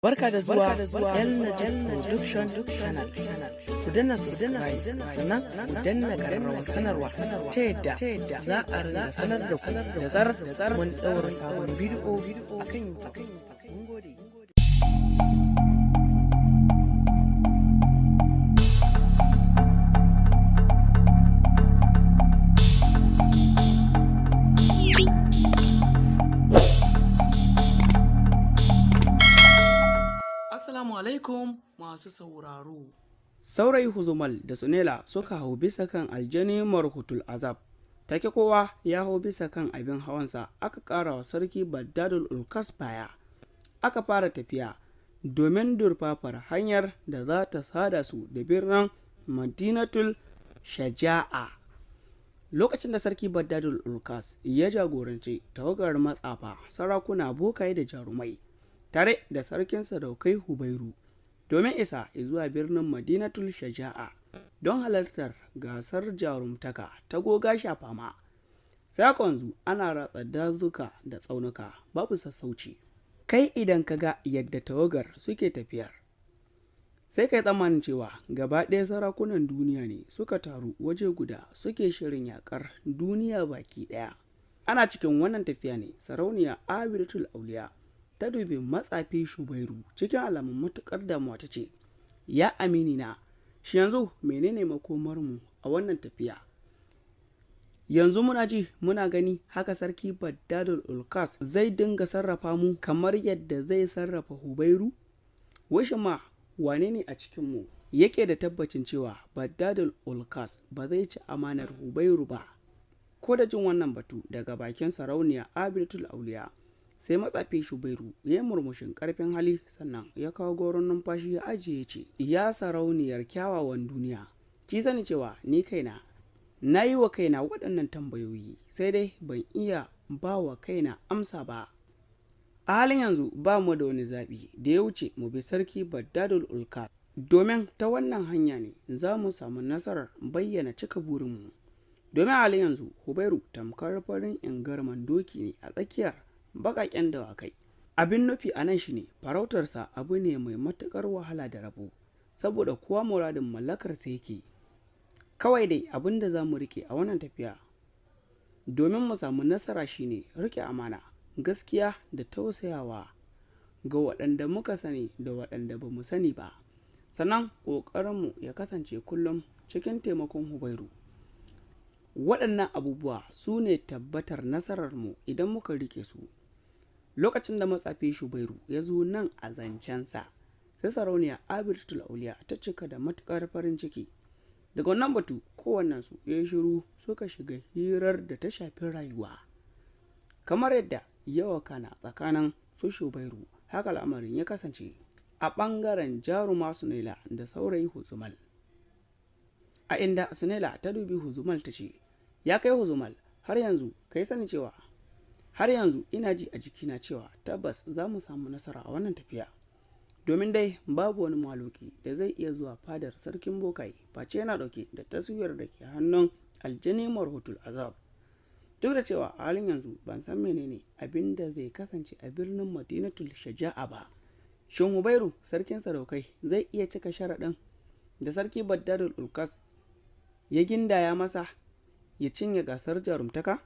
Barka da zuwa El-NAJEEB Production Channel. Ku danna subscribe sannan ku danna ƙararrawar sanarwa ta yadda za a rinda sanar da ku da zarar mun ɗaura sabon bidiyo akan YouTube. Mun gode. Assalamu alaikum masu sauraro. Saurayi Huzumal da Sunela suka hau bisa kan aljani marhutul azab. Take kowa ya hau bisa kan abin hawansa aka ƙara wa sarki Baddadul Ulkas baya. Aka fara tafiya domin durfafar hanyar da za ta sada su da birnin Madinatul Shaja'a. Lokacin da sarki Baddadul Ulkas ya jagoranci tawagar matsafa, sarakuna, bokaye da jarumai tare da sarkin sadaukai Hubairu domin isa zuwa birnin Madinatul Shaja'a don halartar gasar jarumtaka ta Goga Fama. Sai wanzu ana ratsa dazuka da tsaunuka babu sassauci. Kai idan ka ga yadda tawagar suke tafiyar, sai kai tsammanin cewa gaba ɗaya sarakunan duniya ne suka taru waje guda suke shirin yakar duniya baki ɗaya. Ana cikin wannan tafiya ne sarauniya Abidatul Auliya ta dubi matsafi Shubairu cikin alamun matuƙar damuwa ta ce, ya amini na, shi yanzu menene makomarmu a wannan tafiya? Yanzu muna ji muna gani haka sarki Baddadul Ulkas zai dinga sarrafa mu kamar yadda zai sarrafa Hubairu? Washe ma wane ne a cikinmu yake da tabbacin cewa Baddadul Ulkas ba zai ci amanar Hubairu ba? Ko da jin wannan batu daga bakin sarauniya Abidatul Auliya, sai matsafi Shubairu ya yi murmushin ƙarfin hali sannan ya kawo goron numfashi ya ajiye ce, ya sarauniyar kyawawan duniya, ki sani cewa ni kaina na yi wa kaina waɗannan tambayoyi sai dai ban iya ba wa kaina amsa ba. A halin yanzu ba mu da wani zaɓi da ya wuce mu bi sarki Baddadul Ulkas, domin ta wannan hanya ne za mu samu nasarar bayyana cika burinmu. Domin a halin yanzu Hubairu tamkar farin ingarman doki ne a tsakiyar baƙaƙen dawakai. Abin nufi a nan shine farautarsa abu ne mai matuƙar wahala da rabo, saboda kuwa muradin mallakarsa yake. Kawai dai abin da za mu rike a wannan tafiya domin mu samu nasara shine rike amana, gaskiya da tausayawa ga waɗanda muka sani da waɗanda ba mu sani ba. Sannan ƙoƙarinmu ya kasance kullum cikin taimakon Hubairu. Waɗannan abubuwa su ne tabbatar nasararmu idan muka rike su. Lokacin da matsafi Shubairu ya zo nan a zancensa, sai sarauniya Abidatul Auliya ta cika da matuƙar farin ciki. Daga wannan batu kowannensu ya yi shiru suka shiga hirar da ta shafi rayuwa. Kamar yadda yawa kana tsakanin su Shubairu, haka al'amarin ya kasance a ɓangaren jaruma Sunela da saurayi Huzumal. A inda Sunela ta dubi Huzumal ta ce, ya kai Huzumal, har yanzu kai sani cewa har yanzu ina ji a jikina cewa tabbas za mu samu nasara a wannan tafiya, domin dai babu wani maloki da zai iya zuwa fadar sarkin bokai face yana dauke da taswirar da ke hannun aljani marhutul azab. Duk da cewa a halin yanzu ban san menene abin da zai kasance a birnin Madinatul Shaja'a ba, shin Hubairu sarkin sadaukai zai iya cika sharaɗin da sarki Baddadul Ulkas ya gindaya masa ya cinye gasar jarumtaka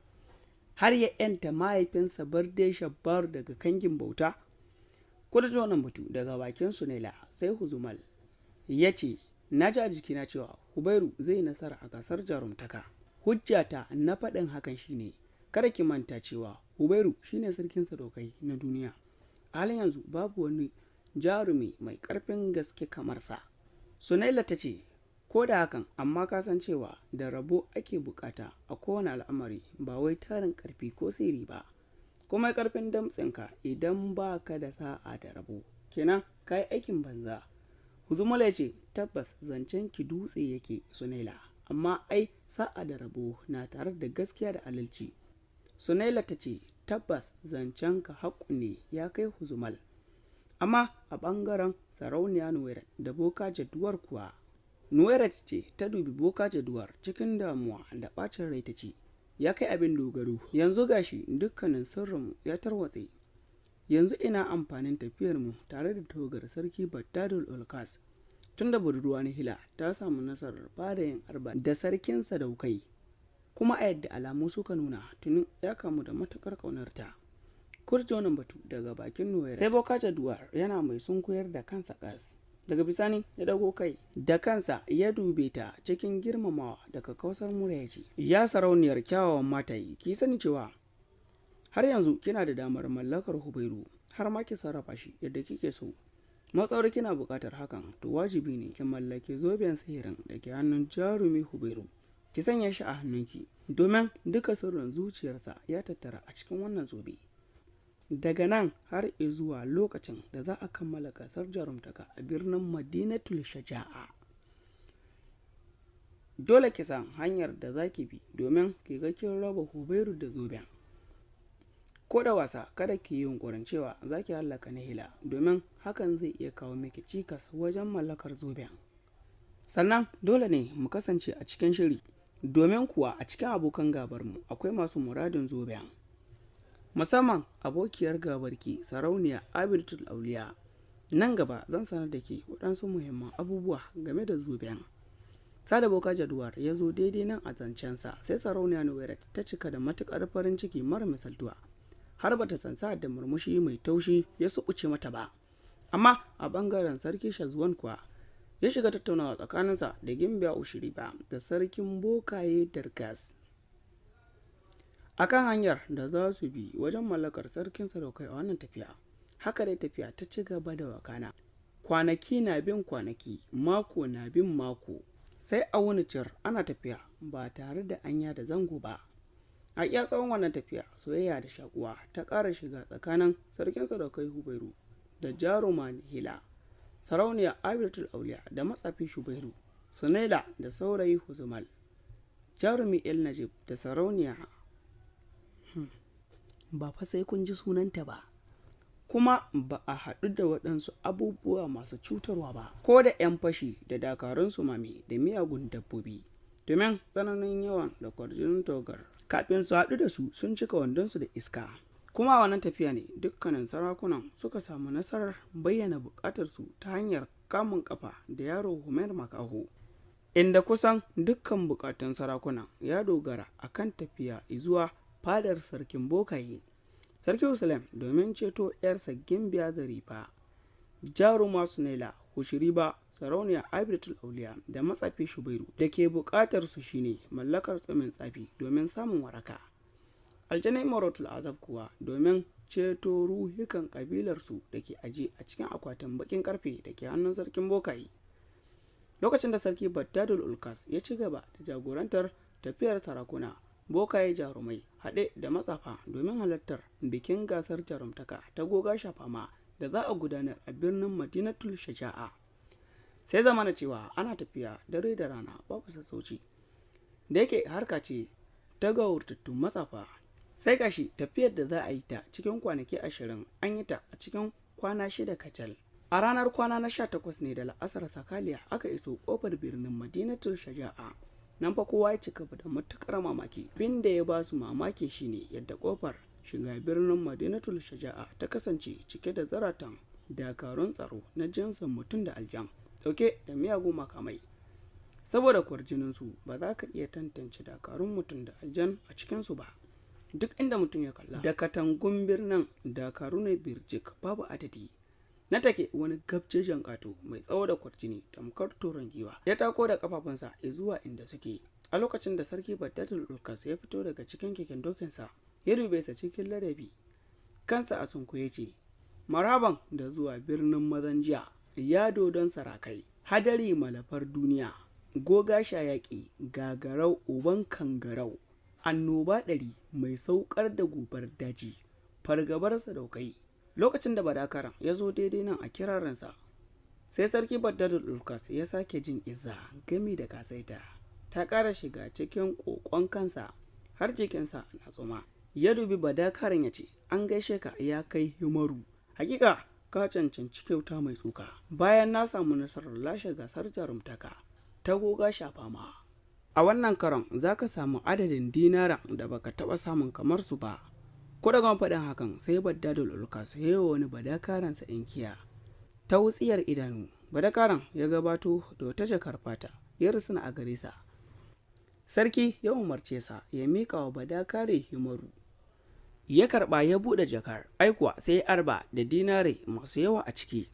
har ya yanta mahaifinsa Barde Shabbar daga kangin bauta? Ko da wannan batu daga bakin Sunela, sai Huzumal ya ce, na ji a jikina cewa Hubairu zai nasara a gasar jarumtaka. Hujjata na faɗin hakan shine, kada ki manta cewa Hubairu shine sarkin sadaukai na duniya. A halin yanzu babu wani jarumi mai ƙarfin gaske kamar sa. Sunela ta ce, ko da hakan amma ka san cewa da rabo ake bukata a kowane al'amari, ba wai tarin karfi ko sirri ba. Kuma karfin damtsinka idan ba ka da sa'a da rabo kenan ka yi aikin banza. Huzumula ce, tabbas zancen ki dutse yake Sunela, amma ai sa'a da rabo na tare da gaskiya da adalci. Sunela ta ce, tabbas zancen ka haƙu ne ya kai Huzumal, amma a ɓangaren sarauniya Nuwairat da boka Jaduwar kuwa. Nuwairat ce ta dubi boka Jaduwar cikin damuwa da ɓacin rai ta ce, ya kai abin dogaro, yanzu gashi dukkanin sirrinmu ya tarwatse. yanzu ina amfanin tafiyar mu tare da tawagar sarki Baddadul Ulkas. Tun da budurwa Hila ta samu nasarar fara yin arba da sarkin sadaukai, kuma a yadda alamu suka nuna tuni ya kamu da matukar ƙaunarta. Kurji wannan batu daga bakin Noyar sai Boka Jaduwar yana mai sunkuyar da kansa kas. Daga bisani ya dago kai da kansa ya dube ta cikin girmamawa daga kausar murya ya ce, ya sarauniyar kyawawan mataye, ki sani cewa har yanzu kina da damar mallakar Hubairu har ma ki sarrafa shi yadda kike so. Matsawar kina buƙatar hakan to wajibi ne ki mallake zoben sihirin da ke hannun jarumi Hubairu, ki sanya shi a hannunki domin duka sirrin zuciyarsa ya tattara a cikin wannan zobe. Daga nan har zuwa lokacin da za a kammala gasar jarumtaka a birnin Madinatul Shaja'a, dole ki san hanyar da za ki bi domin ki ga kin raba Hubairu da zoben. Ko da wasa kada ki yi yunkurin cewa za ki hallaka Hila domin hakan zai iya kawo miki cikas wajen mallakar zoben. Sannan dole ne mu kasance a cikin shiri domin kuwa a cikin abokan gabarmu akwai masu muradin zoben. Musamman abokiyar gabarki sarauniya Abidatul Auliya. Nan gaba zan sanar da ke waɗansu muhimman abubuwa game da zoben. Sada Boka Jaduwar ya zo daidai nan a zancensa sai sarauniya Nuwairat ta cika da matuƙar farin ciki mara misaltuwa. Har bata san sa'ad da murmushi mai taushi ya suɓuce mata ba. Amma a ɓangaren sarki Shazwan kuwa ya shiga tattaunawa tsakaninsa da Gimbiya Ushiriba da sarkin bokaye Dargas akan hanyar da za su bi wajen mallakar sarkin sadaukai a wannan tafiya. Haka dai tafiya ta ci gaba da wakana. Kwanaki na bin kwanaki, mako na bin mako, sai a wani cir ana tafiya ba tare da anya da zango ba. A iya tsawon wannan tafiya soyayya da shakuwa ta ƙara shiga tsakanin sarkin sadaukai Hubairu da jaruma Hila, sarauniya Abidatul Auliya da matsafi Shubairu, Sunaila da saurayi Huzumal, jarumi El-NAJEEB da sarauniya ba fa sai kun ji sunanta ba. Kuma ba a haɗu da waɗansu abubuwa masu cutarwa ba, ko da 'yan fashi da dakarun su mame da miyagun dabbobi, domin tsananin yawan da kwarjinin togar kafin su haɗu da su sun cika wandonsu da iska. Kuma a wannan tafiya ne dukkanin sarakunan suka samu nasarar bayyana buƙatarsu ta hanyar kamun kafa da yaro Humair Makaho, inda kusan dukkan buƙatun sarakunan ya dogara akan tafiya zuwa fadar sarkin bokaye sarki Usulem domin ceto 'yarsa Gimbiya Zarifa, jaruma Sunaila, Hushiriba, sarauniya Abidatul Auliya da matsafi Shubairu da ke buƙatar su shine mallakar tsumin tsafi domin samun waraka. Aljanai Maratul Azab kuwa domin ceto ruhikan kabilarsu da ke aje a cikin akwatin bakin karfe da ke hannun sarkin bokaye. Lokacin da sarki Baddadul Ulkas ya ci gaba da jagorantar tafiyar sarakuna, bokaye jarumai haɗe da matsafa domin halartar bikin gasar jarumtaka ta Goga Fama da za a gudanar a birnin Madinatul Shaja'a. Sai zamana cewa ana tafiya dare da rana babu sassauci, da yake harka ce ta gawurtattun matsafa. Sai gashi tafiyar da za a yi ta cikin kwanaki 20 an yi ta a cikin kwana 6 kacal. A ranar kwana na 18 ne da la'asar sakaliya aka iso kofar birnin Madinatul Shaja'a. Nan fa kowa ya cika da matukar mamaki. Bin da ya ba su mamaki shine yadda kofar shiga birnin Madinatul Shaja'a ta kasance cike da zaratan dakarun tsaro na jinsin mutum da aljan dauke da miyagun makamai. Saboda kwarjininsu ba za ka iya tantance dakarun mutum da aljan a cikinsu ba. Duk inda mutum ya kalla da katangun birnin dakaru ne birjik babu adadi. Na take wani gabjejen kato mai tsawo da kwarjini tamkar toron giwa ya tako da kafafunsa zuwa inda suke. A lokacin da sarki Baddadul Ulkas ya fito daga cikin keken dokinsa ya dube sa cikin ladabi, kansa a sunkuye ce, marhaban da zuwa birnin mazan jiya, ya dodon sarakai, hadari malafar duniya, goga yaƙi, gagarau uban kangarau, annoba 100 mai saukar da gobar daji, fargabar sadaukai. Lokacin da badakaran ya zo daidai nan a kirarinsa, sai sarki Baddadul Ulkas ya sake jin izza gami da kasaita ta ƙara shiga cikin ƙoƙon kansa har jikinsa na tsoma. Ya dubi badakaran ya ce, an gaishe ka ya kai Himaru, hakika ka cancanci kyauta mai tsoka. Bayan na samu nasarar lashe gasar jarumtaka ta Goga Fama, a wannan karon za ka samu adadin dinaran da baka taɓa samun kamar su ba, Ko da gama faɗin hakan sai Baddadul Ulkas ya yi wani badakaransa inkiya ta wutsiyar idanu. Badakaran ya gabato da wata jakar fata ya rusuna a gare sa. Sarki ya umarce sa ya miƙa wa badakare himaru. Ya karɓa ya buɗe jakar, aikuwa sai arba da dinare masu yawa a ciki.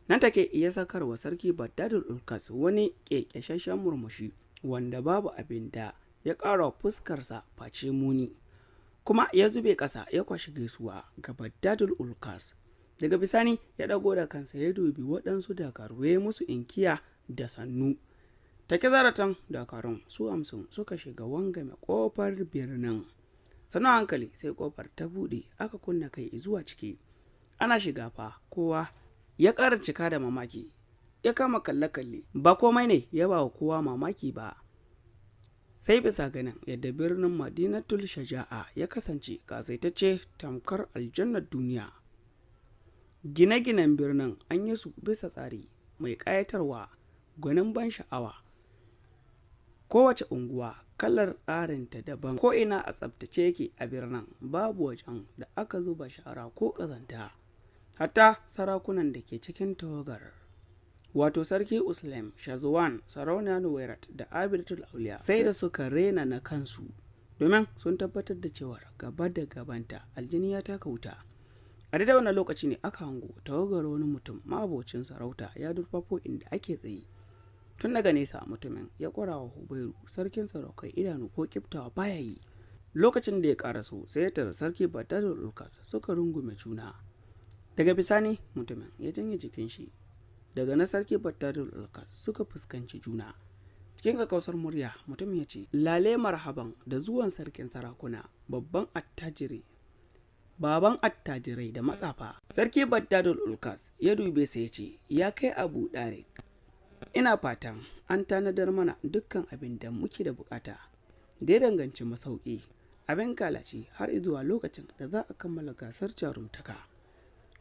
Nan take ya sakar wa sarki Baddadul Ulkas wani ƙeƙashashen murmushi wanda babu abin da ya ƙara fuskarsa face muni. Kuma ya zube ƙasa ya kwashi gaisuwa ga Baddadul Ulkas. Daga bisani ya ɗago da kansa ya dubi waɗansu dakaru ya musu inkiya da sannu. Take zaratan dakarun su 50 suka shiga wangame ƙofar birnin. Sannan hankali sai ƙofar ta buɗe aka kunna kai zuwa ciki. Ana shiga fa kowa ya ƙara cika da mamaki. Ya kama kalle-kalle ba komai ne ya ba wa kowa mamaki ba. Sai bisa ganin yadda birnin Madinatul Shaja'a ya kasance kasaitacce tamkar aljannar duniya. Gine-ginen birnin an yi su bisa tsari mai ƙayatarwa, gwanin ban sha'awa. Kowace unguwa kalar tsarinta daban, ko ina a tsaftace yake a birnin, babu wajen da aka zuba shara ko ƙazanta. Hatta sarakunan da ke cikin tawagar, wato sarki Uslam, Shazwan, sarauniya Nuwairat da Abidatul Auliya, sai da suka rena na kansu domin sun tabbatar da cewar gaba da gabanta aljini ya taka wuta. A daidai wannan lokaci ne aka hango tawagar wani mutum mabocin sarauta ya durfafo inda ake tsaye. Tun daga nesa mutumin ya ƙwara wa Hubairu sarkin saraukai idanu ko kiftawa baya yi. Lokacin da ya ƙaraso sai ya tara sarki Baddadul Ulkas suka rungume juna. Daga bisani mutumin ya janye jikin shi daga na sarki Baddadul Ulkas suka fuskanci juna. Cikin kakkausar murya mutum ya ce, lale marhaban da zuwan sarkin sarakuna, baban attajirai da matsafa. Sarki Baddadul Ulkas ya dube sa ya ce, ya kai Abu Darik, ina fatan an tanadar mana dukkan abin da muke da bukata da ya danganci masauki, abin kalaci har zuwa lokacin da za a kammala gasar jarumtaka.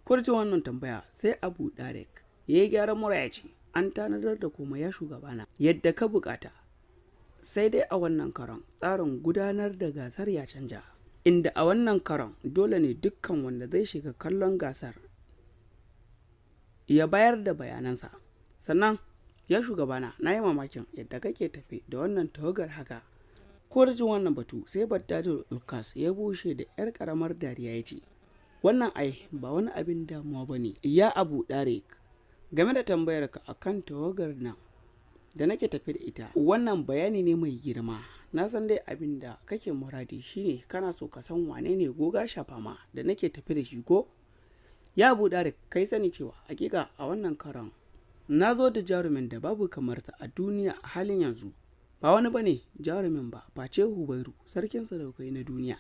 Kurjin wannan tambaya sai Abu Darik ya yi gyaran mura ya ce, an tanadar da kuma ya shugabana yadda ka bukata, sai dai a wannan karon tsarin gudanar da gasar ya canja, inda a wannan karon dole ne dukkan wanda zai shiga kallon gasar ya bayar da bayanansa. Sannan ya shugabana, na yi mamakin yadda kake tafi da wannan tawagar haka. Ko da jin wannan batu sai Baddadul Ulkas ya bushe da yar karamar dariya ya ce, wannan ai ba wani abin damuwa ba ne ya Abu Darik. Game da tambayarka akan tawagar nan da nake tafi da ita, wannan bayani ne mai girma. Na san dai abin da kake muradi shine kana so ka san wane ne Goga Fama da nake tafi da shi ko? Ya Abu Darik, kai sani cewa hakika a wannan karon na zo da jarumin da babu kamarsa a duniya a halin yanzu. Ba wani bane jarumin ba face Hubairu, sarkin sadaukai na duniya.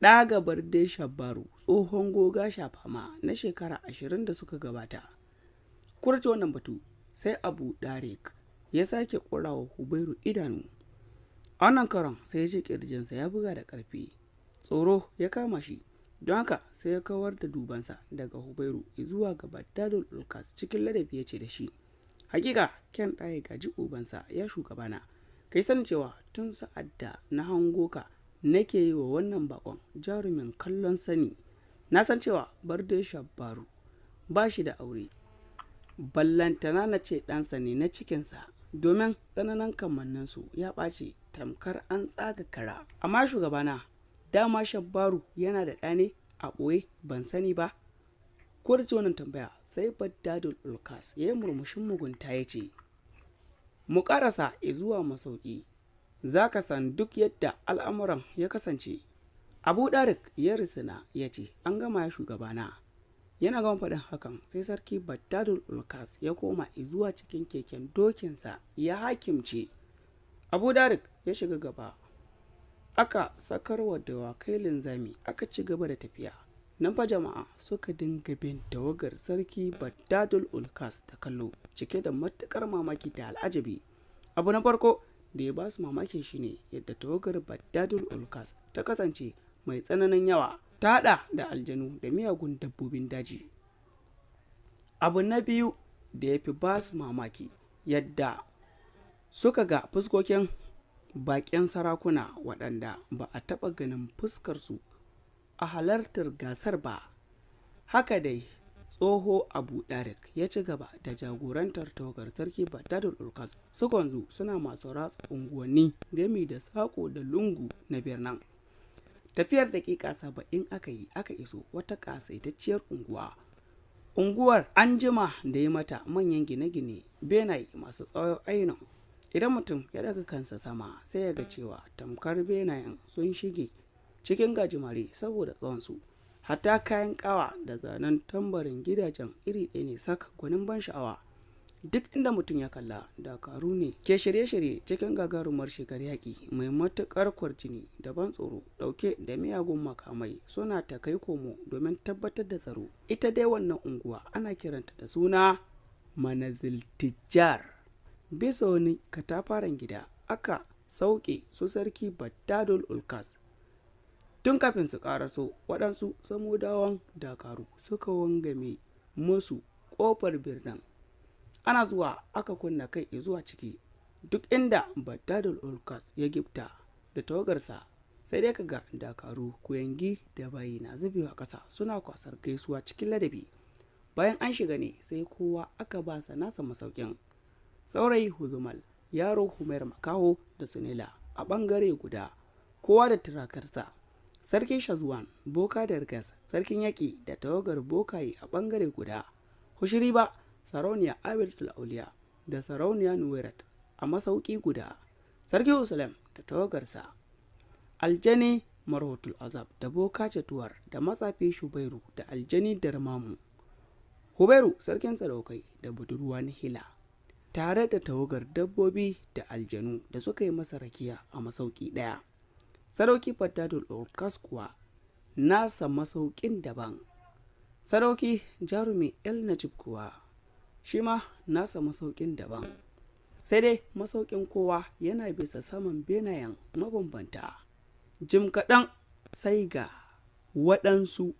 Ɗaga Barde Shabbaru, tsohon Goga Fama na shekara 20 da suka gabata. Kurce wannan batu sai Abu Darik ya sake ƙurawa Hubairu idanu. A wannan karon sai ya ji ƙirjinsa ya buga da ƙarfi. Tsoro ya kama shi, don haka sai ya kawar da dubansa daga Hubairu zuwa ga Baddadul Ulkas cikin ladabi ya ce da shi, hakika kyan ɗaya gaji ubansa ya shugabana. Kai san cewa tun sa'ad da na hango ka nake yi wa wannan bakon jarumin kallon sani. Na san cewa Barde Shabbaru ba shi da aure, ballantana na ce ɗansa ne na cikinsa, domin tsananan kamanninsu ya ɓaci tamkar an tsaga kara. Amma shugabana, dama Shabbaru yana da ɗa ne a ɓoye ban sani ba. Ko da ce wannan tambaya sai Baddadul Ulkas ya yi murmushin mugunta ya ce, mu ƙarasa zuwa masauki, za ka san duk yadda al'amuran ya kasance. Abu Darik ya risina ya ce, an gama ya shugabana. Yana gama faɗin hakan sai sarki Baddadul Ulkas ya koma zuwa cikin keken dokinsa ya hakimce. Abu Darik ya shiga gaba, aka sakarwa dawakai linzami aka ci gaba da tafiya. Nan fa jama'a suka dinga bin tawagar sarki Baddadul Ulkas da kallo cike da matukar mamaki da al'ajabi. Abu na farko da ya ba su mamaki shine yadda tawagar Baddadul Ulkas ta kasance mai tsananin yawa, ta hada da aljanu da miyagun dabbobin daji. Abu na biyu da ya fi ba su mamaki yadda suka ga fuskokin baƙin sarakuna waɗanda ba a taɓa ganin fuskarsu a halartar gasar ba. Haka dai tsoho Abu Darik ya ci gaba da jagorantar tawagar sarki Badadul Ulkas suka zo suna masu ratsa unguwanni gami da sako da lungu na birnin. Tafiyar dakika 70 aka iso wata kasaitacciyar unguwar an jima da yi mata manyan gine-gine benaye masu tsawon ainihin. Idan mutum ya daga kansa sama sai ya ga cewa tamkar benayen sun shige cikin gajimare saboda tsawonsu. Hatta kayan kawa da zanen tambarin gidajen iri ɗaya ne sak, gwanin ban sha'awa. Duk inda mutum ya kalla dakaru ne ke shirye-shirye cikin gagarumar shigar yaƙi mai matuƙar kwarjini da ban tsoro, ɗauke da miyagun makamai suna ta kai komo domin tabbatar da tsaro. Ita dai wannan unguwa ana kiranta da suna Manazil Tijjar. Bisa wani katafaren gida aka sauke su sarki Badadul Ulkas. Tun kafin su karaso waɗansu samudawan dakaru suka wangame musu ƙofar birnin. Ana zuwa aka kunna kai zuwa ciki. Duk inda Badadul Ulkas ya gifta da tawagarsa sai dai kaga dakaru kuyangi da bayi na zubewa ƙasa suna kwasar gaisuwa cikin ladabi. Bayan an shiga ne sai kowa aka ba sa nasa masaukin. Saurayi Huzumal, yaro Humair Makaho da Sunila a ɓangare guda, kowa da turakarsa. Sarki Shazwan, boka da rigas, sarkin yaƙi da tawagar bokaye a ɓangare guda. Hushiriba, sarauniya Abidatul Auliya da sarauniya Nuwairat a masauki guda. Sarki Usulem da tawagarsa. Aljani Marwatul Azab da boka Jatuwar da matsafi Shubairu da aljani Darmamu. Hubairu sarkin sadaukai da budurwa Nihila, tare da tawagar dabbobi da aljanu da suka yi masa rakiya a masauki ɗaya. Sadauki Badadul Ulkas kuwa nasa masaukin daban. Sadauki jarumi El-NAJEEB kuwa shi ma nasa masaukin daban. Sai dai masaukin kowa yana bisa saman benayen mabambanta. Jim kaɗan sai ga waɗansu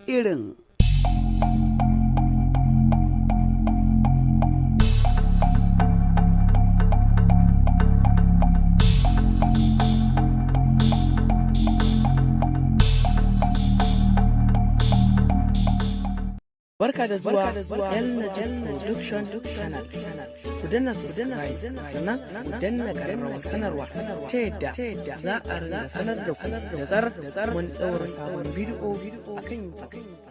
irin Barka da zuwa El-NAJEEB Production Channel. Ku danna subscribe sannan ku danna ƙararrawar sanarwa ta yadda za a rinda sanar da ku da zarar mun ɗaura sabon bidiyo akan YouTube.